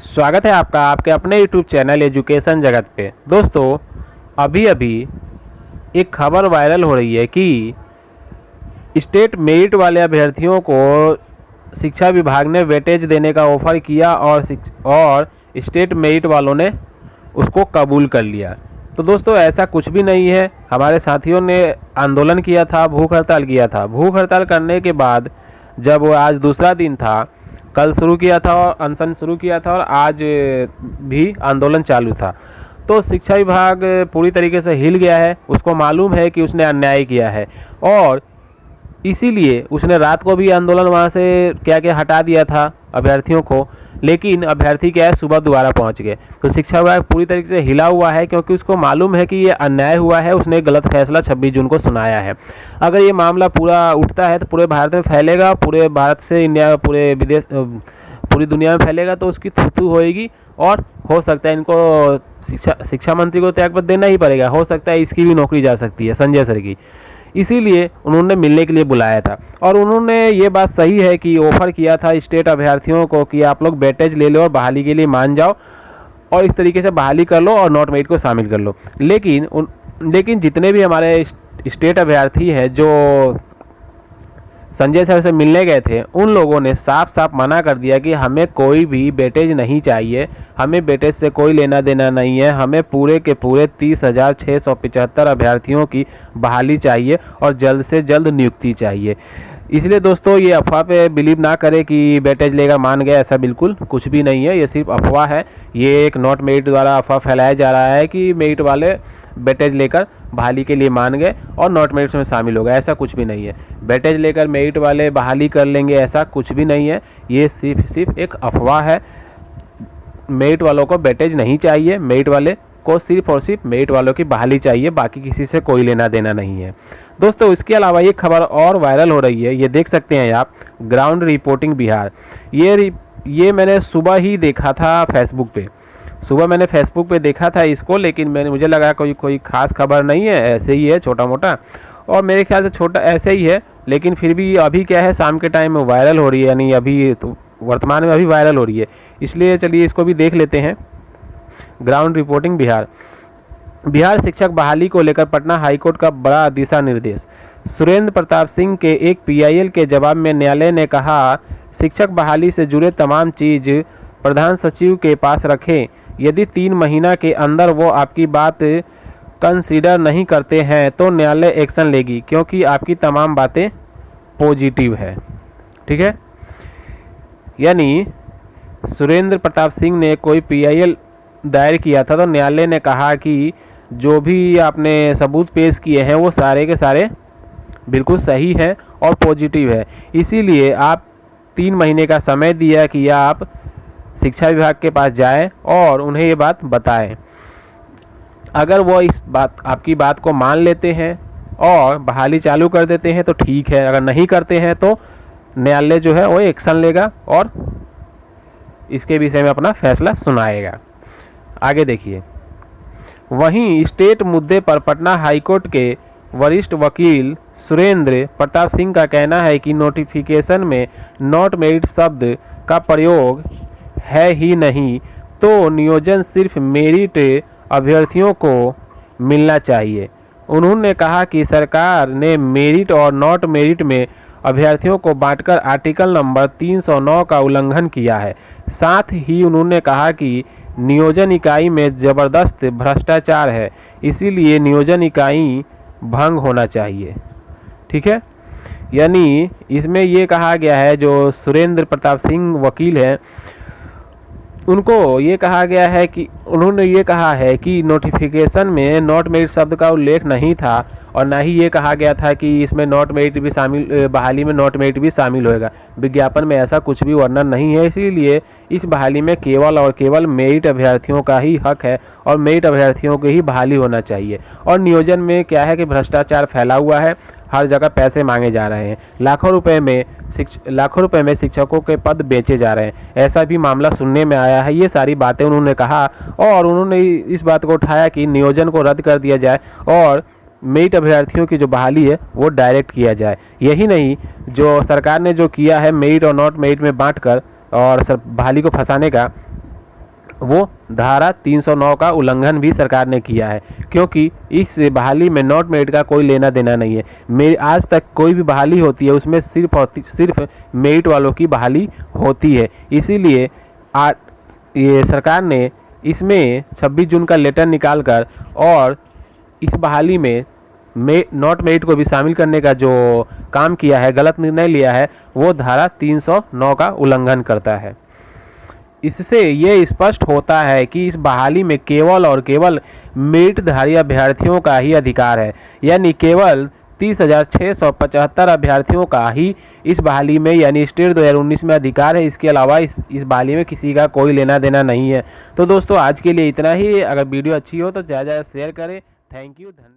स्वागत है आपका आपके अपने YouTube चैनल एजुकेशन जगत पे। दोस्तों, अभी अभी एक खबर वायरल हो रही है कि स्टेट मेरिट वाले अभ्यर्थियों को शिक्षा विभाग ने वेटेज देने का ऑफर किया और स्टेट मेरिट वालों ने उसको कबूल कर लिया। तो दोस्तों, ऐसा कुछ भी नहीं है। हमारे साथियों ने आंदोलन किया था, भूख हड़ताल किया था। भूख हड़ताल करने के बाद जब आज दूसरा दिन था, कल शुरू किया था और अनशन शुरू किया था और आज भी आंदोलन चालू था, तो शिक्षा विभाग पूरी तरीके से हिल गया है। उसको मालूम है कि उसने अन्याय किया है और इसीलिए उसने रात को भी आंदोलन वहाँ से क्या क्या हटा दिया था अभ्यर्थियों को। लेकिन अभ्यर्थी क्या है, सुबह दोबारा पहुँच गए। तो शिक्षा विभाग पूरी तरीके से हिला हुआ है क्योंकि उसको मालूम है कि ये अन्याय हुआ है। उसने गलत फैसला 26 जून को सुनाया है। अगर ये मामला पूरा उठता है तो पूरे भारत में फैलेगा, पूरे भारत से इंडिया, पूरे विदेश, पूरी दुनिया में फैलेगा। तो उसकी थू होएगी और हो सकता है इनको शिक्षा मंत्री को त्यागपत्र देना ही पड़ेगा। हो सकता है इसकी भी नौकरी जा सकती है, संजय सर की। इसीलिए उन्होंने मिलने के लिए बुलाया था और उन्होंने ये बात सही है कि ऑफर किया था स्टेट अभ्यर्थियों को कि आप लोग वेटेज ले लो और बहाली के लिए मान जाओ और इस तरीके से बहाली कर लो और नॉट मेरिट को शामिल कर लो। लेकिन जितने भी हमारे स्टेट अभ्यर्थी हैं जो संजय सर से मिलने गए थे, उन लोगों ने साफ साफ मना कर दिया कि हमें कोई भी वेटेज नहीं चाहिए, हमें वेटेज से कोई लेना देना नहीं है। हमें पूरे के पूरे 30,675 अभ्यर्थियों की बहाली चाहिए और जल्द से जल्द नियुक्ति चाहिए। इसलिए दोस्तों, ये अफवाह पे बिलीव ना करें कि वेटेज लेगा मान गया। ऐसा बिल्कुल कुछ भी नहीं है, ये सिर्फ अफवाह है। ये एक नॉट मेरिट द्वारा अफवाह फैलाया जा रहा है कि मेरिट वाले वेटेज लेकर बहाली के लिए मान गए और नॉट मेरिट में शामिल हो गए। ऐसा कुछ भी नहीं है। वेटेज लेकर मेरिट वाले बहाली कर लेंगे, ऐसा कुछ भी नहीं है। ये सिर्फ एक अफवाह है। मेरिट वालों को वेटेज नहीं चाहिए, मेरिट वाले को सिर्फ और सिर्फ मेरिट वालों की बहाली चाहिए, बाकी किसी से कोई लेना देना नहीं है। दोस्तों, इसके अलावा ये खबर और वायरल हो रही है, ये देख सकते हैं आप, ग्राउंड रिपोर्टिंग बिहार। ये मैंने सुबह ही देखा था फेसबुक पे। सुबह मैंने फेसबुक पे देखा था इसको, लेकिन मुझे लगा कोई खास खबर नहीं है, ऐसे ही है छोटा मोटा। और मेरे ख्याल से छोटा ऐसे ही है, लेकिन फिर भी अभी क्या है, शाम के टाइम में वायरल हो रही है, यानी अभी तो वर्तमान में अभी वायरल हो रही है। इसलिए चलिए इसको भी देख लेते हैं। Ground reporting Bihar. बिहार शिक्षक बहाली को लेकर पटना हाईकोर्ट का बड़ा दिशा निर्देश। सुरेंद्र प्रताप सिंह के एक PIL के जवाब में न्यायालय ने कहा, शिक्षक बहाली से जुड़े तमाम चीज प्रधान सचिव के पास रखें। यदि 3 महीना के अंदर वो आपकी बात कंसीडर नहीं करते हैं तो न्यायालय एक्शन लेगी, क्योंकि आपकी तमाम बातें पॉजिटिव है। ठीक है, यानी सुरेंद्र प्रताप सिंह ने कोई PIL दायर किया था तो न्यायालय ने कहा कि जो भी आपने सबूत पेश किए हैं वो सारे के सारे बिल्कुल सही है और पॉजिटिव है। इसीलिए आप 3 महीने का समय दिया कि आप शिक्षा विभाग के पास जाएं और उन्हें ये बात बताएं। अगर वो आपकी बात को मान लेते हैं और बहाली चालू कर देते हैं तो ठीक है, अगर नहीं करते हैं तो न्यायालय जो है वो एक्शन लेगा और इसके विषय में अपना फैसला सुनाएगा। आगे देखिए, वहीं स्टेट मुद्दे पर पटना हाईकोर्ट के वरिष्ठ वकील सुरेंद्र प्रताप सिंह का कहना है कि नोटिफिकेशन में नॉट मेरिट शब्द का प्रयोग है ही नहीं, तो नियोजन सिर्फ मेरिट अभ्यर्थियों को मिलना चाहिए। उन्होंने कहा कि सरकार ने मेरिट और नॉट मेरिट में अभ्यर्थियों को बांटकर आर्टिकल नंबर 309 का उल्लंघन किया है। साथ ही उन्होंने कहा कि नियोजन इकाई में ज़बरदस्त भ्रष्टाचार है, इसीलिए नियोजन इकाई भंग होना चाहिए। ठीक है, यानी इसमें ये कहा गया है, जो सुरेंद्र प्रताप सिंह वकील हैं, उनको ये कहा गया है कि उन्होंने ये कहा है कि नोटिफिकेशन में नॉट मेरिट शब्द का उल्लेख नहीं था और ना ही ये कहा गया था कि इसमें नॉट मेरिट भी शामिल, बहाली में नॉट मेरिट भी शामिल होएगा। विज्ञापन में ऐसा कुछ भी वर्णन नहीं है। इसीलिए इस बहाली में केवल और केवल मेरिट अभ्यर्थियों का ही हक है और मेरिट अभ्यर्थियों की ही बहाली होना चाहिए। और नियोजन में क्या है कि भ्रष्टाचार फैला हुआ है, हर जगह पैसे मांगे जा रहे हैं, लाखों रुपए में शिक्षकों के पद बेचे जा रहे हैं। ऐसा भी मामला सुनने में आया है। ये सारी बातें उन्होंने कहा और उन्होंने इस बात को उठाया कि नियोजन को रद्द कर दिया जाए और मेरिट अभ्यर्थियों की जो बहाली है वो डायरेक्ट किया जाए। यही नहीं, जो सरकार ने जो किया है मेरिट और नॉट मेरिट में बांटकर और बहाली को फंसाने का, वो धारा 309 का उल्लंघन भी सरकार ने किया है, क्योंकि इस बहाली में नॉट मेरिट का कोई लेना देना नहीं है। मेरी आज तक कोई भी बहाली होती है उसमें सिर्फ और सिर्फ मेरिट वालों की बहाली होती है। इसीलिए ये सरकार ने इसमें 26 जून का लेटर निकालकर और इस बहाली में नॉट मेरिट को भी शामिल करने का जो काम किया है, गलत निर्णय लिया है, वो धारा 309 का उल्लंघन करता है। इससे ये स्पष्ट होता है कि इस बहाली में केवल और केवल मेरिटधारी अभ्यर्थियों का ही अधिकार है, यानी केवल 30,675 अभ्यर्थियों का ही इस बहाली में यानी स्टेट 2019 में अधिकार है। इसके अलावा इस बहाली में किसी का कोई लेना देना नहीं है। तो दोस्तों आज के लिए इतना ही। अगर वीडियो अच्छी हो तो ज़्यादा शेयर करें। थैंक यू, धन्यवाद।